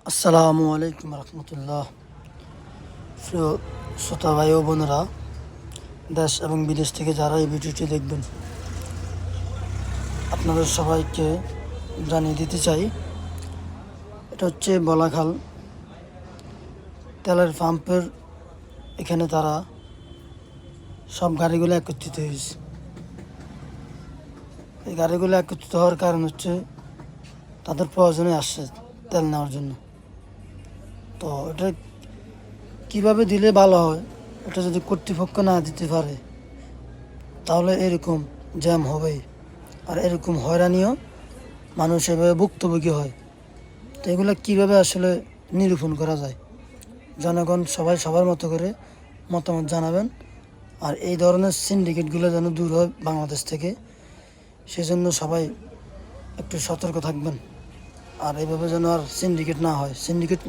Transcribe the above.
আসসালামু আলাইকুম রহমতুল্লাহ। প্রিয় শ্রোতা ভাই ও বোনেরা, দেশ এবং বিদেশ থেকে যারা এই ভিডিওটি দেখবেন, আপনাদের সবাইকে জানিয়ে দিতে চাই, এটা হচ্ছে বলাখাল তেলের পাম্পের এখানে তারা সব গাড়িগুলো একত্রিত হয়েছে। এই গাড়িগুলো একত্রিত হওয়ার কারণ হচ্ছে তাদের প্রয়োজনে আসছে তেল নেওয়ার জন্য। তো এটা কীভাবে দিলে ভালো হয়, এটা যদি কর্তৃপক্ষ না দিতে পারে তাহলে এরকম জ্যাম হবেই, আর এরকম হয়রানিও মানুষ এভাবে ভুক্তভোগী হয়। তো এগুলো কীভাবে আসলে নিরূপণ করা যায়, জনগণ সবাই সবার মতো করে মতামত জানাবেন। আর এই ধরনের সিন্ডিকেটগুলো যেন দূর হয় বাংলাদেশ থেকে, সেজন্য সবাই একটু সতর্ক থাকবেন। আর এইভাবে যেন আর সিন্ডিকেট না হয়, সিন্ডিকেট